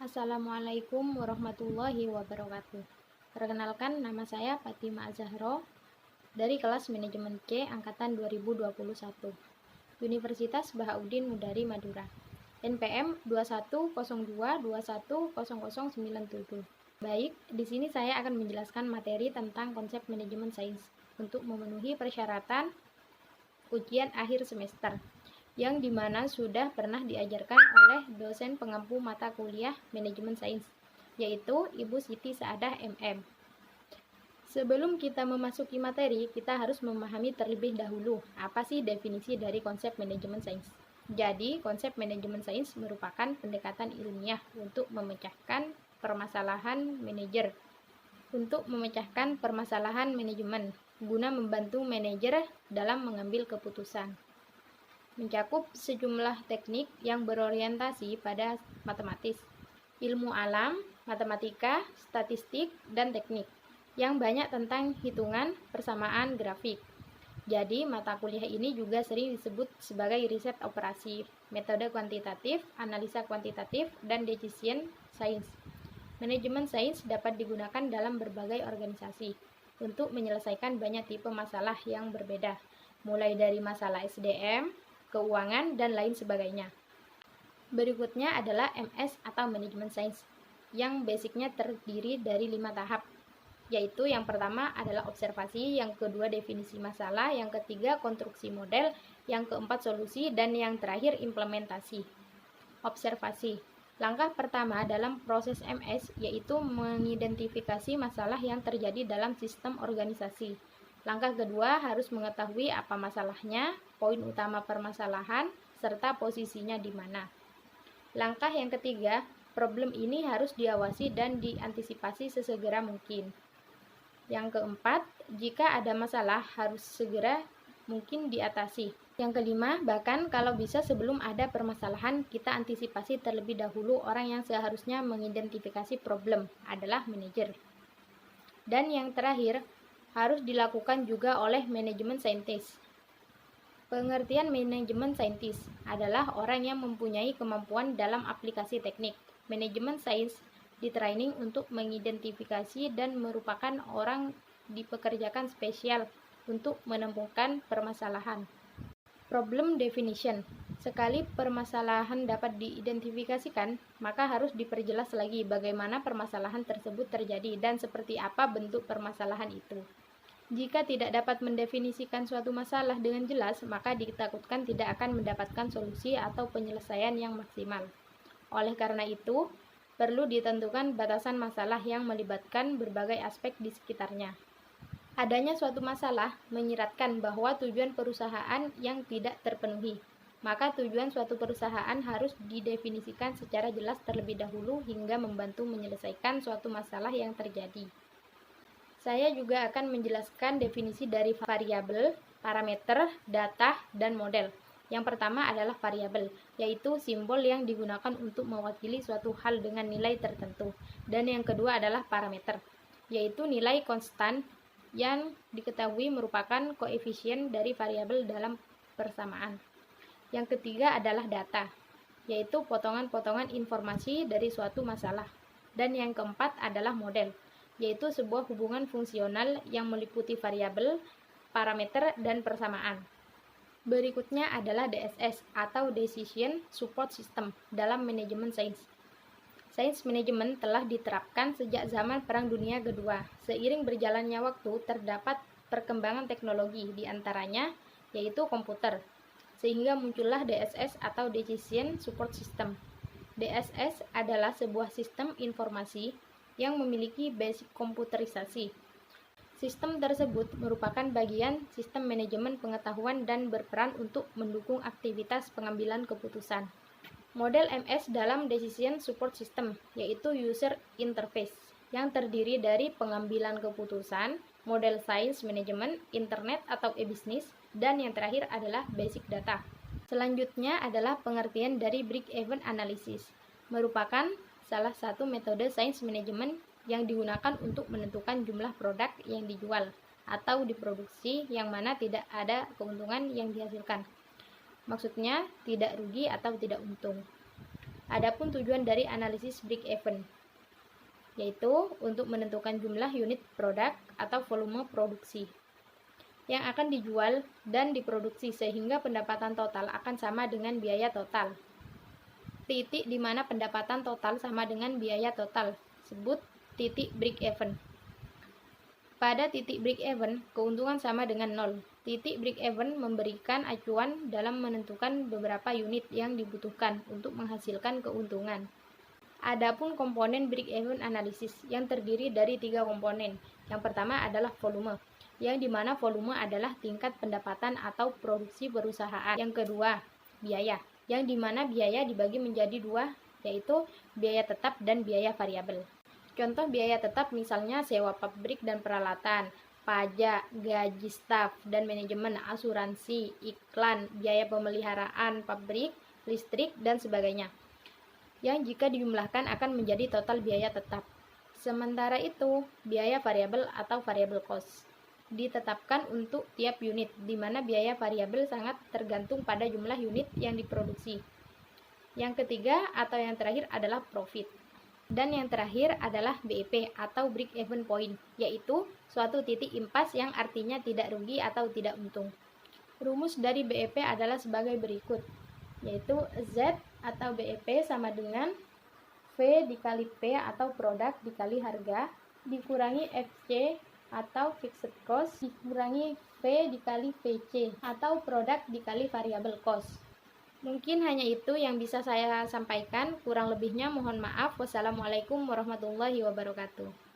Assalamualaikum warahmatullahi wabarakatuh. Perkenalkan, nama saya Fatima Azahro dari kelas Manajemen C Angkatan 2021, Universitas Bahauddin Mudari Madura, NPM 2102210097. Baik, di sini saya akan menjelaskan materi tentang konsep manajemen sains untuk memenuhi persyaratan ujian akhir semester, yang dimana sudah pernah diajarkan oleh dosen pengampu mata kuliah manajemen sains, yaitu Ibu Siti Saadah MM. Sebelum kita memasuki materi, kita harus memahami terlebih dahulu apa sih definisi dari konsep manajemen sains. Jadi, konsep manajemen sains merupakan pendekatan ilmiah untuk memecahkan permasalahan manajemen guna membantu manajer dalam mengambil keputusan. Mencakup sejumlah teknik yang berorientasi pada matematis, ilmu alam, matematika, statistik, dan teknik, yang banyak tentang hitungan, persamaan, grafik. Jadi, mata kuliah ini juga sering disebut sebagai riset operasi, metode kuantitatif, analisa kuantitatif, dan decision science. Manajemen sains dapat digunakan dalam berbagai organisasi untuk menyelesaikan banyak tipe masalah yang berbeda, mulai dari masalah SDM, keuangan, dan lain sebagainya. Berikutnya adalah MS atau Manajemen Sains, yang basicnya terdiri dari 5 tahap, yaitu yang pertama adalah observasi, yang kedua definisi masalah, yang ketiga konstruksi model, yang keempat solusi, dan yang terakhir implementasi. Observasi. Langkah pertama dalam proses MS yaitu mengidentifikasi masalah yang terjadi dalam sistem organisasi. Langkah kedua harus mengetahui apa masalahnya, poin utama permasalahan, serta posisinya di mana. Langkah yang ketiga, problem ini harus diawasi dan diantisipasi sesegera mungkin. Yang keempat, jika ada masalah harus segera mungkin diatasi. Yang kelima, bahkan kalau bisa sebelum ada permasalahan, kita antisipasi terlebih dahulu. Orang yang seharusnya mengidentifikasi problem adalah manajer. Dan yang terakhir, harus dilakukan juga oleh manajemen saintis. Pengertian manajemen saintis adalah orang yang mempunyai kemampuan dalam aplikasi teknik. Manajemen sains ditraining untuk mengidentifikasi dan merupakan orang dipekerjakan spesial untuk menemukan permasalahan. Problem definition. Sekali permasalahan dapat diidentifikasikan, maka harus diperjelas lagi bagaimana permasalahan tersebut terjadi dan seperti apa bentuk permasalahan itu. Jika tidak dapat mendefinisikan suatu masalah dengan jelas, maka ditakutkan tidak akan mendapatkan solusi atau penyelesaian yang maksimal. Oleh karena itu, perlu ditentukan batasan masalah yang melibatkan berbagai aspek di sekitarnya. Adanya suatu masalah menyiratkan bahwa tujuan perusahaan yang tidak terpenuhi, maka tujuan suatu perusahaan harus didefinisikan secara jelas terlebih dahulu hingga membantu menyelesaikan suatu masalah yang terjadi. Saya juga akan menjelaskan definisi dari variabel, parameter, data, dan model. Yang pertama adalah variabel, yaitu simbol yang digunakan untuk mewakili suatu hal dengan nilai tertentu. Dan yang kedua adalah parameter, yaitu nilai konstan yang diketahui merupakan koefisien dari variabel dalam persamaan. Yang ketiga adalah data, yaitu potongan-potongan informasi dari suatu masalah. Dan yang keempat adalah model, yaitu sebuah hubungan fungsional yang meliputi variabel, parameter, dan persamaan. Berikutnya adalah DSS atau Decision Support System dalam manajemen sains. Sains manajemen telah diterapkan sejak zaman Perang Dunia Kedua. Seiring berjalannya waktu, terdapat perkembangan teknologi, di antaranya yaitu komputer, sehingga muncullah DSS atau Decision Support System. DSS adalah sebuah sistem informasi yang memiliki basic komputerisasi. Sistem tersebut merupakan bagian sistem manajemen pengetahuan dan berperan untuk mendukung aktivitas pengambilan keputusan. Model MS dalam Decision Support System yaitu User Interface yang terdiri dari pengambilan keputusan, model Science Management, Internet atau e-business, dan yang terakhir adalah Basic Data. Selanjutnya adalah pengertian dari Break-Even Analysis, merupakan salah satu metode Science Management yang digunakan untuk menentukan jumlah produk yang dijual atau diproduksi yang mana tidak ada keuntungan yang dihasilkan. Maksudnya tidak rugi atau tidak untung. Adapun tujuan dari analisis break-even yaitu untuk menentukan jumlah unit produk atau volume produksi yang akan dijual dan diproduksi sehingga pendapatan total akan sama dengan biaya total. Titik di mana pendapatan total sama dengan biaya total sebut titik break-even. Pada titik break-even, keuntungan sama dengan 0. Titik break-even memberikan acuan dalam menentukan beberapa unit yang dibutuhkan untuk menghasilkan keuntungan. Adapun komponen break-even analisis yang terdiri dari 3 komponen. Yang pertama adalah volume, yang dimana volume adalah tingkat pendapatan atau produksi perusahaan. Yang kedua, biaya, yang dimana biaya dibagi menjadi 2, yaitu biaya tetap dan biaya variabel. Contoh biaya tetap misalnya sewa pabrik dan peralatan, pajak, gaji staf dan manajemen, asuransi, iklan, biaya pemeliharaan pabrik, listrik, dan sebagainya, yang jika dijumlahkan akan menjadi total biaya tetap. Sementara itu, biaya variabel atau variable cost ditetapkan untuk tiap unit, di mana biaya variabel sangat tergantung pada jumlah unit yang diproduksi. Yang ketiga atau yang terakhir adalah profit. Dan yang terakhir adalah BEP atau break even point, yaitu suatu titik impas yang artinya tidak rugi atau tidak untung. Rumus dari BEP adalah sebagai berikut, yaitu Z atau BEP sama dengan V dikali P atau produk dikali harga dikurangi FC atau fixed cost dikurangi V dikali VC atau produk dikali variable cost. Mungkin hanya itu yang bisa saya sampaikan, kurang lebihnya mohon maaf. Wassalamualaikum warahmatullahi wabarakatuh.